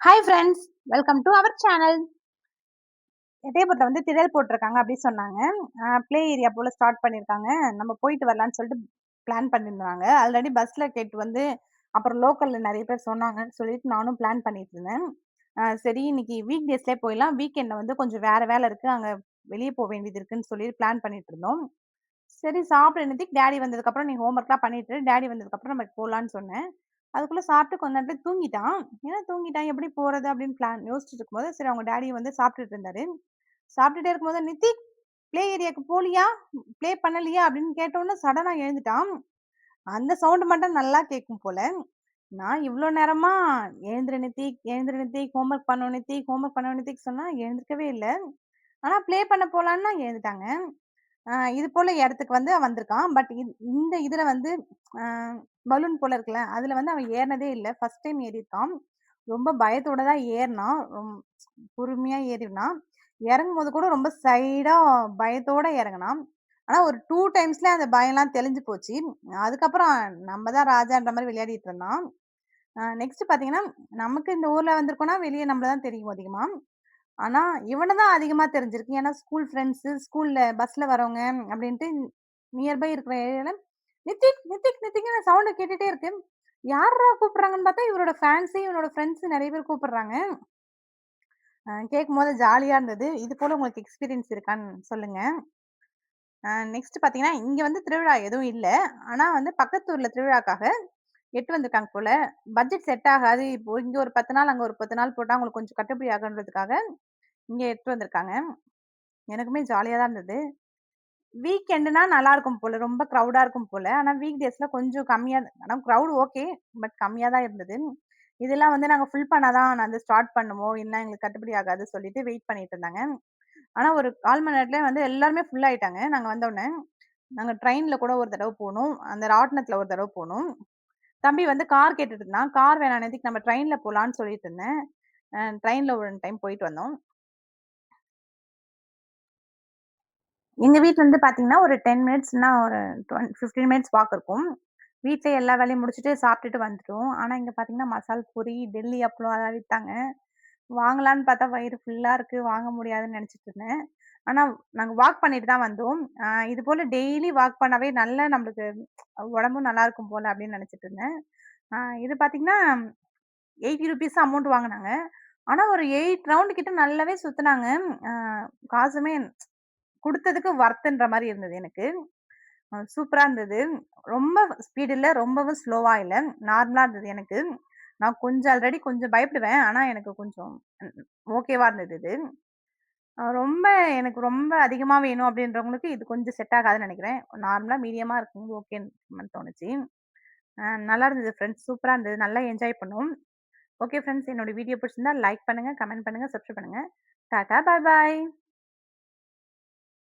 Hi friends, welcome to our channel. எட்டயபுரத்துல வந்து திடல் போட்டிருக்காங்க அப்படி சொன்னாங்க. ப்ளே ஏரியா போல ஸ்டார்ட் பண்ணியிருக்காங்க. நம்ம போயிட்டு வரலான்னு சொல்லிட்டு பிளான் பண்ணியிருந்தாங்க. ஆல்ரெடி பஸ்ல கேட்டு வந்து அப்புறம் லோக்கல்ல நெறைய பேர் சொன்னாங்கன்னு சொல்லிட்டு நானும் பிளான் பண்ணிட்டு இருந்தேன். சரி இன்னைக்கு வீக் டேஸ்லயே போயிடலாம். வீக்கெண்ட்ல வந்து கொஞ்சம் வேற வேலை இருக்கு. அங்க வெளிய போ வேண்டியது இருக்குன்னு சொல்லி பிளான் பண்ணிட்டு இருந்தோம். சரி சாப்பிட நேரத்துக்கு டாடி வந்ததுக்கப்புறம் நீ ஹோம் ஒர்க்லாம் பண்ணிட்டு டாடி வந்ததுக்கப்புறம் நம்ம போலான்னு சொன்னேன். அதுக்குள்ள சாப்பிட்டு கொஞ்ச நேரத்துல தூங்கிட்டான். ஏன்னா தூங்கிட்டான் எப்படி போறது அப்படின்னு யோசிச்சுட்டு இருக்கும்போது, சரி அவங்க டாடி வந்து சாப்பிட்டுட்டு இருந்தாரு. சாப்பிட்டுட்டே இருக்கும்போது, "நித்திக் ப்ளே ஏரியாக்கு போலியா? ப்ளே பண்ணலையா?" அப்படின்னு கேட்டவுடனே சடனா எழுந்துட்டான். அந்த சவுண்ட் மட்டும் நல்லா கேட்கும் போல. நான் இவ்ளோ நேரமா "எழுந்துரு நித்திக், எழுந்துரு நித்திக், ஹோம் ஒர்க் பண்ணணும் நித்திக், ஹோம் ஒர்க் பண்ணணும் நித்திக்" சொன்னா எழுந்திருக்கவே இல்ல. ஆனா ப்ளே பண்ண போலான்னா எழுந்துட்டாங்க. இது போல இடத்துக்கு வந்து அவன் வந்திருக்கான். பட் இந்த இதுல வந்து அ பலூன் போல இருக்குல்ல, அதுல வந்து அவன் ஏறுனதே இல்ல. ஃபர்ஸ்ட் டைம் ஏறியிருக்கான். ரொம்ப பயத்தோட தான் ஏறுனான். பொறுமையா ஏறினான். இறங்கும்போது கூட ரொம்ப சைடா பயத்தோட இறங்குனான். ஆனா ஒரு 2 டைம்ஸ்ல அந்த பயம்லாம் தெளிஞ்சு போச்சு. அதுக்கப்புறம் நம்ம தான் ராஜான்ற மாரி விளையாடிட்டு இருந்தான். நெக்ஸ்ட் பார்த்தீங்கன்னா, நமக்கு இந்த ஊர்ல வந்திருக்கோம்னா, வெளிய நம்மள தான் தெரியும் அதிகமா. ஆனா, இவன தான் அதிகமா தெரிஞ்சிருக்கு. ஏன்னா, ஸ்கூல் ஃப்ரெண்ட்ஸு, ஸ்கூல்ல பஸ்ல வரவங்க அப்டின்ட்டு நியர்பை இருக்கிற ஏரியால நித்திக், நித்திக், நித்திக்ன்னு சவுண்ட் கேட்டுட்டே இருக்கு. யார்ரா கூப்பிடுறாங்கன்னு பார்த்தா, இவரோட ஃபேன்ஸு, இவனோட ஃப்ரெண்ட்ஸ் நெறைய பேர் கூப்பிடுறாங்க. கேட்கும்போது ஜாலியா இருந்தது. இது போல உங்களுக்கு எக்ஸ்பீரியன்ஸ் இருக்கான்னு சொல்லுங்க. நெக்ஸ்ட் பார்த்தீங்கன்னா, இங்க வந்து திருவிழா எதுவும் இல்ல. ஆனா வந்து பக்கத்து ஊர்ல திருவிழாக்காக எட்டு வந்திருக்காங்க போல. பட்ஜெட் செட் ஆகாது. இப்போ இங்க ஒரு 10 நாள், அங்க ஒரு 10 நாள் போட்டா உங்களுக்கு கொஞ்சம் கட்டுப்படி ஆகுன்றதுக்காக இங்க எட்டு வந்திருக்காங்க. எனக்குமே ஜாலியா தான் இருந்தது. வீக்கெண்டுனா நல்லாருக்கும் போல. ரொம்ப கிரவுடா இருக்கும் போல. ஆனா வீக் டேஸ்ல கொஞ்சம் கம்மியா ஆனா கிரவுட் ஓகே. பட் கம்மியா தான் இருந்தது. இதெல்லாம் வந்து நாங்க ஃபில் பண்ணா தான் நான் வந்து ஸ்டார்ட் பண்ணுவோம். இல்லன்னா எங்களுக்கு கட்டுப்படி ஆகாது சொல்லிட்டு வெயிட் பண்ணிட்டு இருந்தாங்க. ஆனா ஒரு 1/4 மணி நேரத்திலே வந்து எல்லாருமே ஃபுல் ஆயிட்டாங்க. நாங்க வந்தோனே. நாங்க ட்ரெயின்ல கூட ஒரு தடவ போனோம். அந்த ராட்டினத்துல ஒரு தடவ போனோம். தம்பி வந்து கார் கேட்டுட்டு இருந்தான். கார் வேணாம் நேத்திக்கு நம்ம ட்ரெயின்ல போலான்னு சொல்லிட்டு இருந்தேன். ட்ரெயின்ல ஒரு டைம் போயிட்டு வந்தோம். எங்க வீட்ல இருந்து பார்த்தீங்கன்னா, ஒரு 10 மினிட்ஸ்னா ஒரு 15 மினிட்ஸ் வாக் இருக்கும். வீட்லயே எல்லா வேலையும் முடிச்சுட்டு சாப்பிட்டுட்டு வந்துட்டோம். ஆனா, இங்க பார்த்தீங்கன்னா, மசால் பூரி, டெல்லி அப்பளம் அதெல்லாம் வித்தாங்க. வாங்கலான்னு பார்த்தா வயிறு ஃபுல்லா இருக்கு. வாங்க முடியாதுன்னு நெனச்சுட்டு இருந்தேன். ஆனா, நாங்க வாக் பண்ணிட்டு தான் வந்தோம். இது போல டெய்லி வாக் பண்ணாவே நல்ல நம்மளுக்கு உடம்பும் நல்லா இருக்கும் போல அப்படின்னு நெனச்சுட்டு இருந்தேன். அ இது பார்த்தீங்கன்னா, ₹80 அமௌண்ட் வாங்குனாங்க. ஆனா, ஒரு 8 ரவுண்ட் கிட்ட நல்லாவே சுத்துனாங்க. அ காசுமே குடுத்ததுக்கு வொர்த்துன்ற மாரி இருந்தது எனக்கு. சூப்பரா இருந்தது. ரொம்ப ஸ்பீட் இல்ல, ரொம்பவும் ஸ்லோவா இல்ல. நார்மலா இருந்தது எனக்கு. நான் கொஞ்சம் ஆல்ரெடி கொஞ்சம் பயப்படுவேன். ஆனா எனக்கு கொஞ்சம் ம் ஓகேவா இருந்தது இது. ரொம்ப எனக்கு ரொம்ப அதிகமா வேணும் அப்டின்றவங்களுக்கு இது கொஞ்சம் செட் ஆகாதுன்னு நெனைக்கிறேன். நார்மலா மீடியமா இருக்கும்போது ஓகேன்னு தோணுச்சு. நல்லா இருந்தது ஃப்ரெண்ட்ஸ். சூப்பரா இருந்தது. நல்லா என்ஜாய் பண்ணோம். ஓகே ஃப்ரெண்ட்ஸ் என்னோட வீடியோ பிடிச்சிருந்தா லைக் பண்ணுங்க, கமெண்ட் பண்ணுங்க, சப்ஸ்கிரைப் பண்ணுங்க. டாடா, பாய் பாய்.